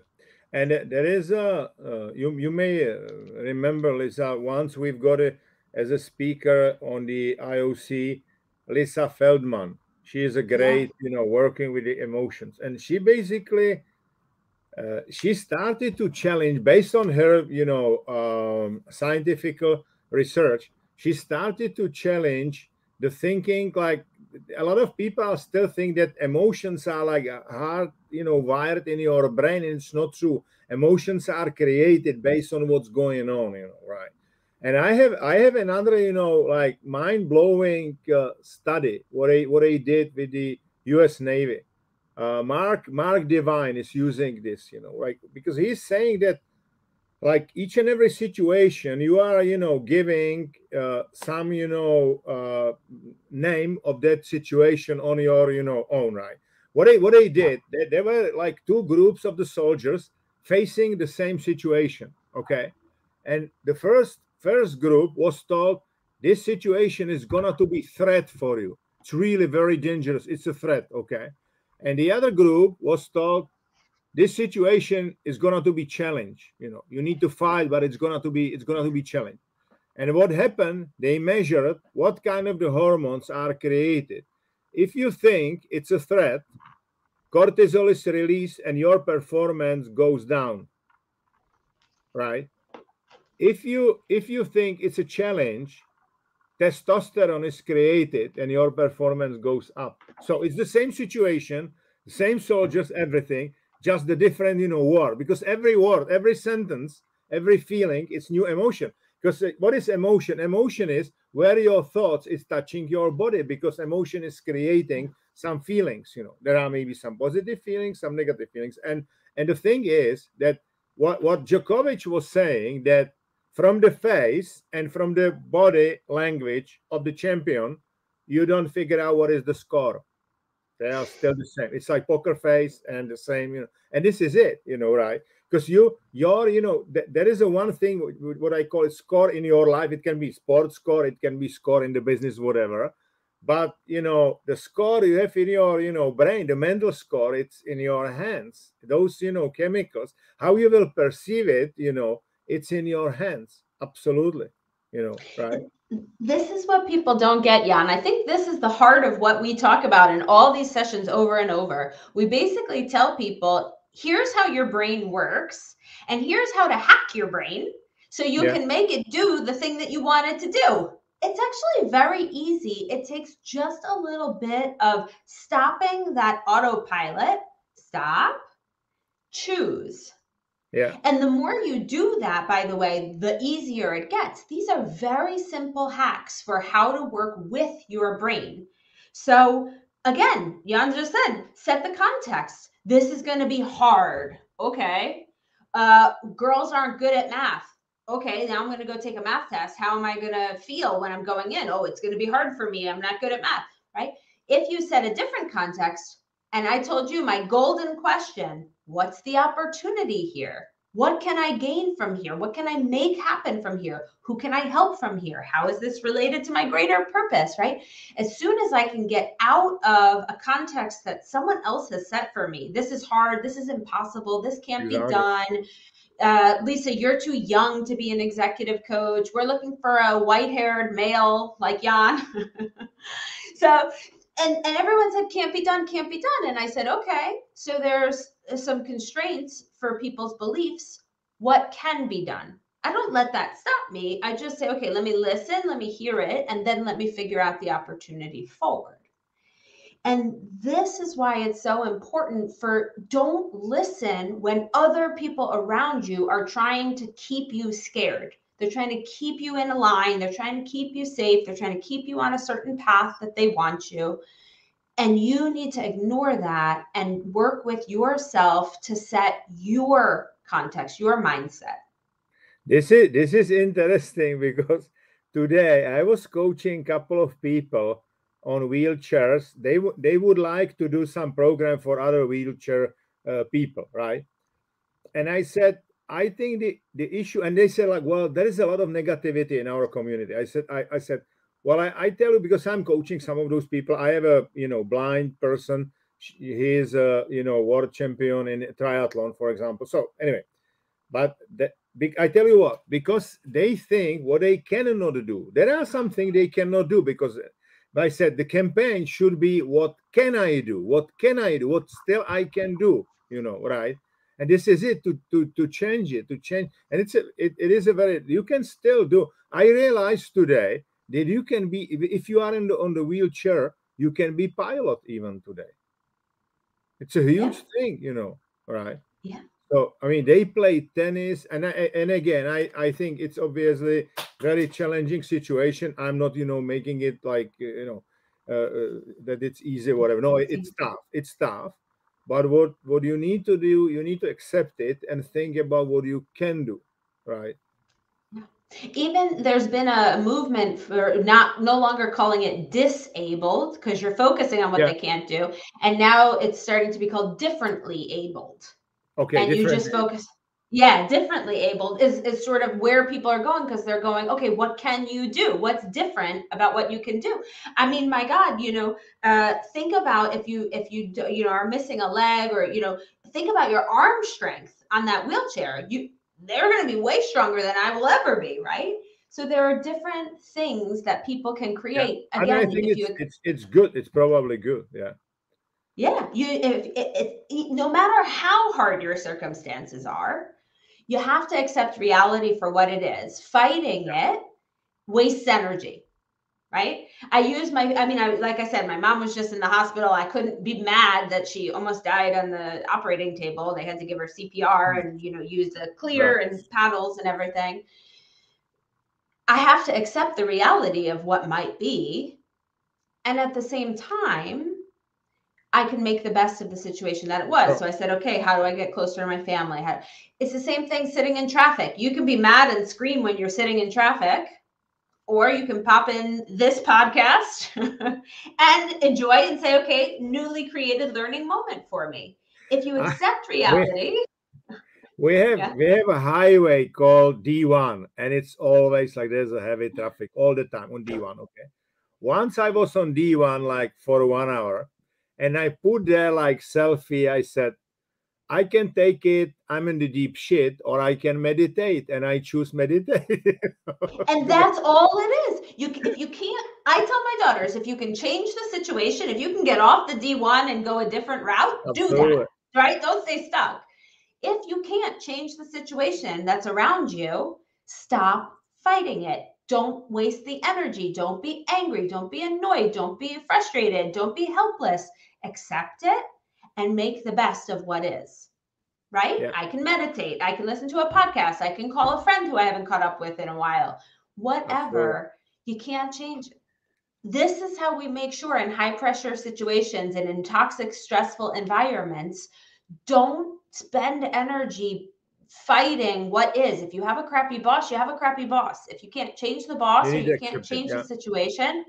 And there is a you may remember, Lisa, once we've got a as a speaker on the IOC, Lisa Feldman. She is a Yeah. great, working with the emotions, and she basically she started to challenge based on her, scientific research. She started to challenge the thinking. Like a lot of people still think that emotions are like hard, wired in your brain, and it's not true. Emotions are created based on what's going on, right? And I have another, like mind blowing study what I did with the U.S. Navy. Mark Devine is using this, right? Because he's saying that like each and every situation you are, giving some, name of that situation on your, own, right? What they did, they were like two groups of the soldiers facing the same situation, okay? And the first group was told this situation is gonna to be threat for you. It's really very dangerous. It's a threat, okay? And the other group was told this situation is going to be challenged. You need to fight, but it's going to be challenged. And what happened, they measured what kind of the hormones are created. If you think it's a threat, cortisol is released and your performance goes down, right? If you think it's a challenge, testosterone is created and your performance goes up. So it's the same situation, the same soldiers, everything, just the different, word. Because every word, every sentence, every feeling, it's new emotion. Because what is emotion? Emotion is where your thoughts is touching your body, because emotion is creating some feelings. There are maybe some positive feelings, some negative feelings. And the thing is that what Djokovic was saying, that from the face and from the body language of the champion, you don't figure out what is the score. They are still the same. It's like poker face and the same, And this is it, right? Because there is a one thing what I call a score in your life. It can be sports score, it can be score in the business, whatever. But the score you have in your brain, the mental score, it's in your hands. Those chemicals, how you will perceive it, it's in your hands. Absolutely, right? This is what people don't get, Jan. I think this is the heart of what we talk about in all these sessions over and over. We basically tell people, here's how your brain works, and here's how to hack your brain so you Yeah. can make it do the thing that you want it to do. It's actually very easy. It takes just a little bit of stopping that autopilot. Stop, choose. Yeah. And the more you do that, by the way, the easier it gets. These are very simple hacks for how to work with your brain. So, again, Jan just said, set the context. This is going to be hard. Okay. Girls aren't good at math. Okay, now I'm going to go take a math test. How am I going to feel when I'm going in? Oh, it's going to be hard for me. I'm not good at math, right? If you set a different context, and I told you my golden question, what's the opportunity here? What can I gain from here? What can I make happen from here? Who can I help from here? How is this related to my greater purpose, right? As soon as I can get out of a context that someone else has set for me, this is hard, this is impossible, this can't be Exactly. done. Lisa, you're too young to be an executive coach. We're looking for a white-haired male like Jan. So, and everyone said can't be done, can't be done. And I said, okay, so there's some constraints for people's beliefs. What can be done? I don't let that stop me. I just say, okay, let me listen, let me hear it, and then let me figure out the opportunity forward. And this is why it's so important for don't listen when other people around you are trying to keep you scared. They're trying to keep you in a line. They're trying to keep you safe. They're trying to keep you on a certain path that they want you. And you need to ignore that and work with yourself to set your context, your mindset. This is interesting because today I was coaching a couple of people on wheelchairs. They would like to do some program for other wheelchair people, right? And I said, I think the issue, and they said like, well, there is a lot of negativity in our community. I said, well, I tell you because I'm coaching some of those people. I have a blind person. He is a world champion in triathlon, for example. So anyway, but I tell you what, because they think what they cannot do. There are some things they cannot do because I said the campaign should be what can I do? What can I do? What still I can do? Right? And this is it to change it, to change. And it is a very you can still do. I realized today that you can be if you are on the wheelchair, you can be pilot even today. It's a Yeah. huge thing, right? Yeah. So I mean, they play tennis, and again, I think it's obviously very challenging situation. I'm not making it like that it's easy, whatever. No, it's tough. It's tough. But what you need to do, you need to accept it and think about what you can do, right? Even there's been a movement for not no longer calling it disabled because you're focusing on what Yeah. they can't do, and now it's starting to be called differently abled, Okay. and you Different. just focus. Yeah, differently abled is sort of where people are going because they're going, okay, what can you do? What's different about what you can do? I mean, my God, think about if you are missing a leg or think about your arm strength on that wheelchair. They're going to be way stronger than I will ever be, right? So there are different things that people can Yeah. create. And I Again, think if you it's good. It's probably good. Yeah. yeah, no matter how hard your circumstances are, you have to accept reality for what it is. Fighting it wastes energy, right? Like I said, my mom was just in the hospital. I couldn't be mad that she almost died on the operating table. They had to give her CPR and, use the clear Right. and paddles and everything. I have to accept the reality of what might be. And at the same time, I can make the best of the situation that it was. So So I said, okay, how do I get closer to my family? It's the same thing sitting in traffic. You can be mad and scream when you're sitting in traffic, or you can pop in this podcast and enjoy and say, okay, newly created learning moment for me. If you I, accept we reality, we have yeah, we have a highway called D1, and it's always like there's a heavy traffic all the time on D1. Okay. Once I was on D1 like for 1 hour, and I put there like selfie. I said, I can take it. I'm in the deep shit, or I can meditate, and I choose meditate. and that's all it is. If you can't, I tell my daughters, if you can change the situation, if you can get off the D1 and go a different route, do that, Absolutely. right? Don't stay stuck. If you can't change the situation that's around you, stop fighting it. Don't waste the energy. Don't be angry. Don't be annoyed. Don't be frustrated. Don't be helpless. Accept it and make the best of what is. right? Yeah. I can meditate. I can listen to a podcast. I can call a friend who I haven't caught up with in a while. Absolutely. Whatever, you can't change it. This is how we make sure in high pressure situations and in toxic, stressful environments, don't spend energy fighting what is. If you have a crappy boss, you have a crappy boss. If you can't change the You boss or need to you can't accept it. change the Yeah. situation,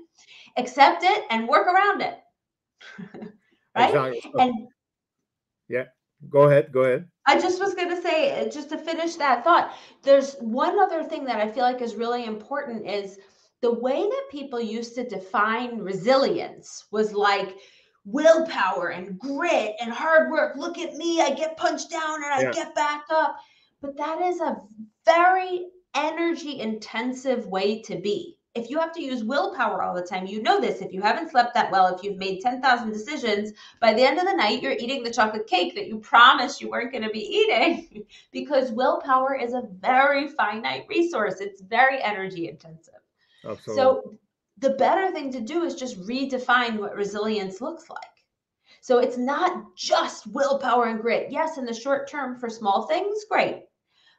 accept it and work around it. Right? Exactly. So, And yeah. Go ahead. Go ahead. I just was going to say, just to finish that thought, there's one other thing that I feel like is really important is the way that people used to define resilience was like willpower and grit and hard work. Look at me, I get punched down and I Yeah. get back up. But that is a very energy intensive way to be. If you have to use willpower all the time, you know this. If you haven't slept that well, if you've made 10,000 decisions, by the end of the night, you're eating the chocolate cake that you promised you weren't going to be eating because willpower is a very finite resource. It's very energy intensive. Absolutely. So the better thing to do is just redefine what resilience looks like. So it's not just willpower and grit. Yes, in the short term for small things, great.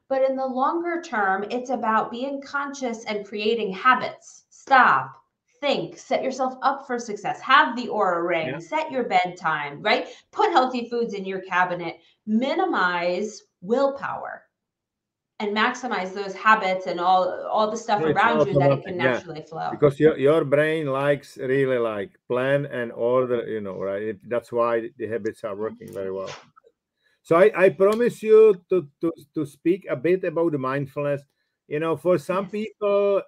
But in the longer term, it's about being conscious and creating habits. Stop, think, set yourself up for success. Have the aura Yeah. ring, set your bedtime, right? Put healthy foods in your cabinet. Minimize willpower and maximize those habits and all the stuff No, it's around you that it automatic. can Yeah. naturally flow. Because your brain likes really like plan and order, right? That's why the habits are working very well. So I promise you to speak a bit about the mindfulness. For some Yes. people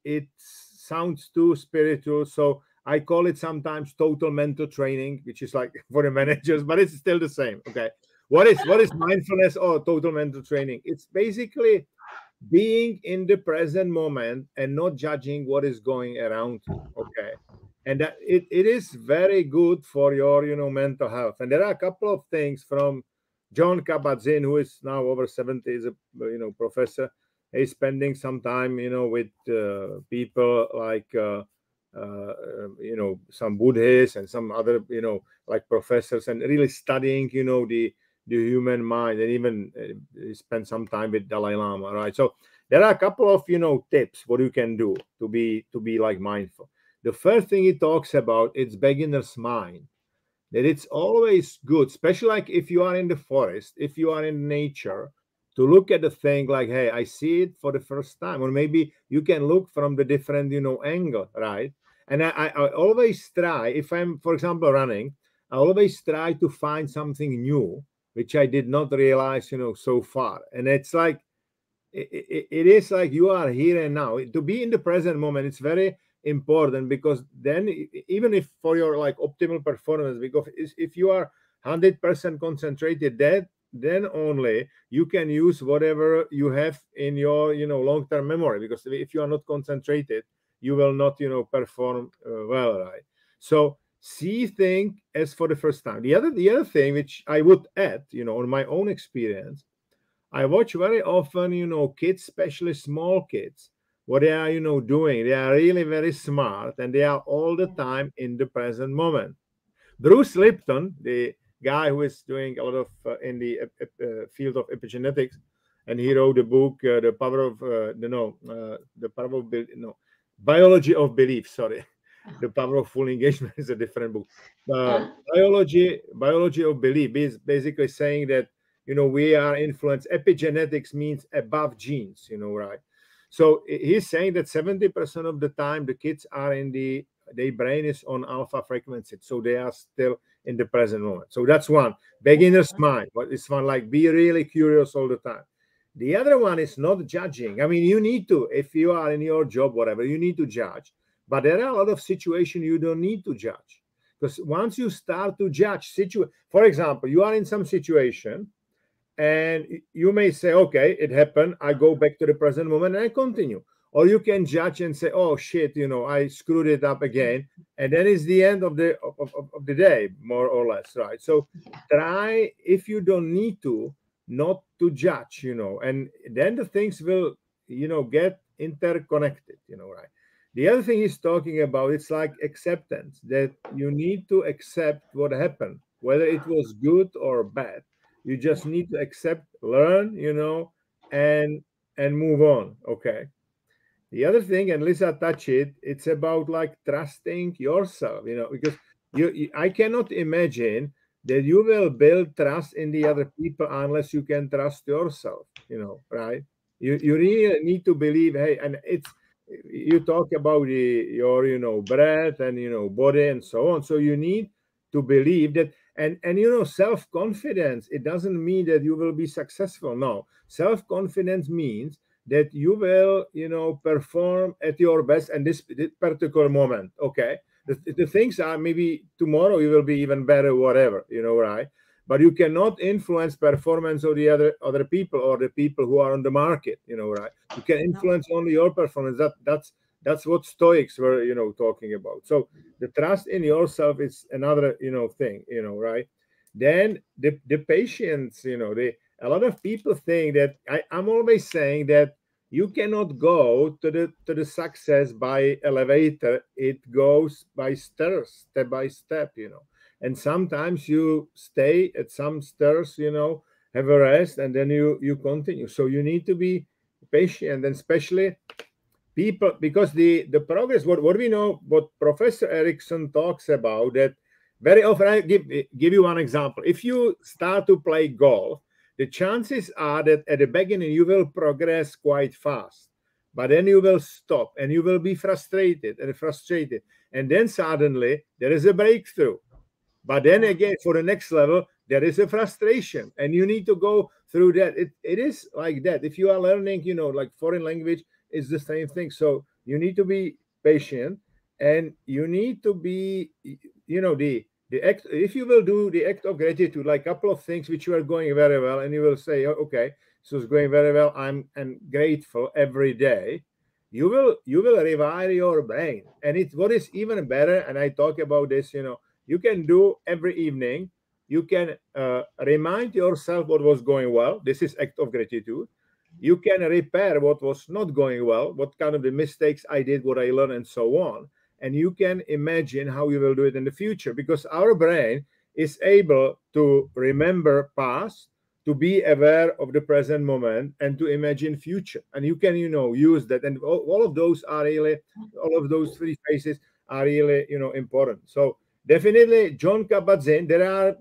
it sounds too spiritual. So I call it sometimes total mental training, which is like for the managers, but it's still the same. Okay. What is mindfulness or total mental training? It's basically being in the present moment and not judging what is going around you. Okay. And that it is very good for your mental health. And there are a couple of things from John Kabat-Zinn, who is now over 70, is a professor. He's spending some time with people like some Buddhists and some other like professors, and really studying the human mind, and even spend some time with Dalai Lama, right? So there are a couple of tips what you can do to be like mindful. The first thing he talks about, it's beginner's mind, that it's always good, especially like if you are in the forest, if you are in nature, to look at the thing like, hey, I see it for the first time, or maybe you can look from the different angle, right? And I always try, if I'm, for example, running, I always try to find something new which I did not realize so far. And it's like it is like you are here and now. To be in the present moment, it's very important, because then even if for your like optimal performance, because if you are 100% concentrated, that then only you can use whatever you have in your long-term memory, because if you are not concentrated, you will not perform well, right? So see thing as for the first time. The other thing which I would add, on my own experience, I watch very often, kids, especially small kids, what they are, doing. They are really very smart, and they are all the time in the present moment. Bruce Lipton, the guy who is doing a lot of in the field of epigenetics, and he wrote a book, "The Power of the Power of no, Biology of Belief." Sorry, "The Power of Full Engagement" is a different book. Biology of Belief is basically saying that we are influenced. Epigenetics means above genes, right? So he's saying that 70% of the time the kids are in their brain is on alpha frequency, so they are still in the present moment. So that's one, beginner's mind. But it's one like be really curious all the time. The other one is not judging. I mean, you need to, if you are in your job, whatever, you need to judge. But there are a lot of situations you don't need to judge, because once you start to judge for example, you are in some situation and you may say, okay, it happened, I go back to the present moment and I continue. Or you can judge and say, oh shit, I screwed it up again, and then it's the end of the day, more or less, right? So try, if you don't need to, not to judge, and then the things will get interconnected, right? The other thing he's talking about, it's like acceptance, that you need to accept what happened, whether it was good or bad. You just need to accept, learn, and move on. Okay. The other thing, and Lisa touched it, it's about like trusting yourself, because I cannot imagine that you will build trust in the other people unless you can trust yourself, right? You really need to believe, hey, and it's, you talk about your, breath and, body and so on. So you need to believe that, and, self-confidence, it doesn't mean that you will be successful. No, self-confidence means that you will, perform at your best in this particular moment. Okay. The things are, maybe tomorrow you will be even better, whatever, right? But you cannot influence performance of the other people or the people who are on the market, right? You can No. influence only your performance. That's what Stoics were, talking about. So the trust in yourself is another, thing, right? Then the patience, a lot of people think that I'm always saying that you cannot go to the success by elevator. It goes by stairs, step by step, and sometimes you stay at some stairs, have a rest, and then you continue. So you need to be patient, and especially people, because the progress, what we know, what Professor Erickson talks about, that very often, I give you one example. If you start to play golf, the chances are that at the beginning you will progress quite fast, but then you will stop and you will be frustrated, and then suddenly there is a breakthrough. But then Yeah. again, for the next level, there is a frustration, and you need to go through that. It is like that. If you are learning, like foreign language, it's the same thing. So you need to be patient, and you need to be, the act. If you will do the act of gratitude, like a couple of things which you are going very well, and you will say, "Oh, okay, so it's going very well. I'm grateful every day." You will rewire your brain, and it's what is even better. And I talk about this, you can do every evening. You can remind yourself what was going well. This is act of gratitude. You can repair what was not going well, what kind of the mistakes I did, what I learned, and so on. And you can imagine how you will do it in the future, because our brain is able to remember past, to be aware of the present moment, and to imagine future. And you can, use that. And all of those are really, all of those three phases are really, important. So definitely, John Kabat-Zinn. There are,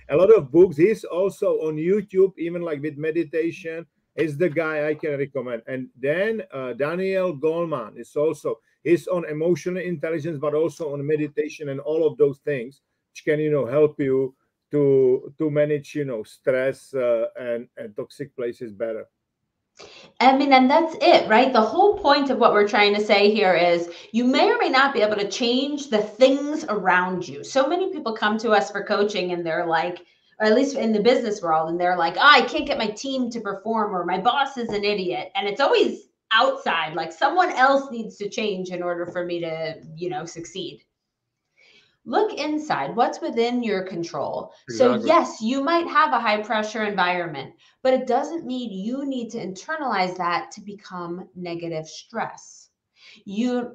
a lot of books. He's also on YouTube, even like with meditation. Is the guy I can recommend. And then Daniel Goleman is also, he's on emotional intelligence, but also on meditation and all of those things, which can, help you to manage, stress and toxic places better. I mean, and that's it, right? The whole point of what we're trying to say here is you may or may not be able to change the things around you. So many people come to us for coaching and they're like, or at least in the business world, and they're like, oh, I can't get my team to perform, or my boss is an idiot. And it's always outside, like someone else needs to change in order for me to, succeed. Look inside, what's within your control. So Exactly. yes, you might have a high pressure environment, but it doesn't mean you need to internalize that to become negative stress. You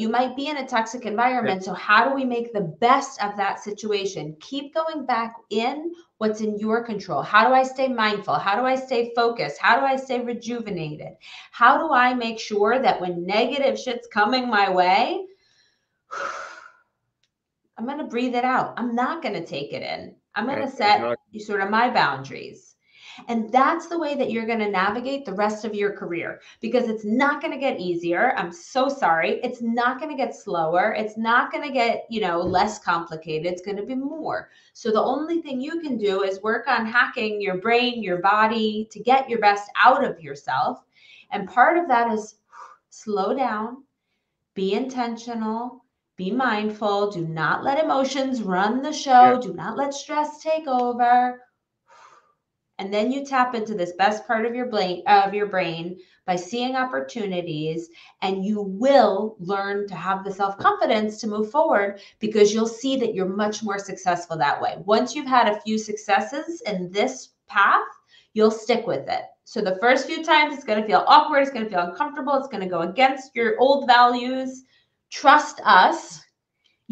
might be in a toxic Yeah. environment, so how do we make the best of that situation? Keep going back in what's in your control. How do I stay mindful? How do I stay focused? How do I stay rejuvenated? How do I make sure that when negative shit's coming my way, I'm going to breathe it out. I'm not going to take it in. I'm going to set Exactly. sort of my boundaries. And that's the way that you're going to navigate the rest of your career, because it's not going to get easier. I'm so sorry. It's not going to get slower. It's not going to get, less complicated. It's going to be more. So the only thing you can do is work on hacking your brain, your body to get your best out of yourself. And part of that is slow down, be intentional, be mindful, do not let emotions run the Yeah. show, do not let stress take over. And then you tap into this best part of your brain by seeing opportunities, and you will learn to have the self-confidence to move forward, because you'll see that you're much more successful that way. Once you've had a few successes in this path, you'll stick with it. So the first few times it's going to feel awkward, it's going to feel uncomfortable, it's going to go against your old values. Trust us,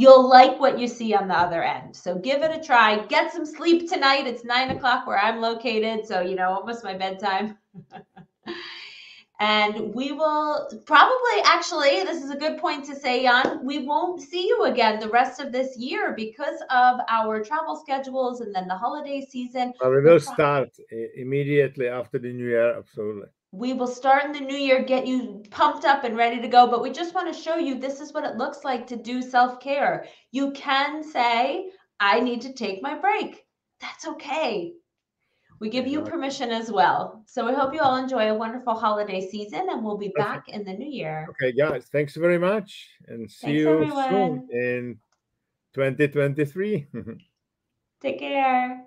You'll like what you see on the other end. So give it a try. Get some sleep tonight. It's 9 o'clock where I'm located. So, almost my bedtime. And we will probably, actually, this is a good point to say, Jan, we won't see you again the rest of this year because of our travel schedules and then the holiday season. We will start immediately after the new year. Absolutely. We will start in the new year, get you pumped up and ready to go. But we just want to show you this is what it looks like to do self-care. You can say, I need to take my break. That's okay. We give you permission as well. So we hope you all enjoy a wonderful holiday season, and we'll be back in the new year. Okay, guys, thanks very much, and see you soon in 2023. Take care.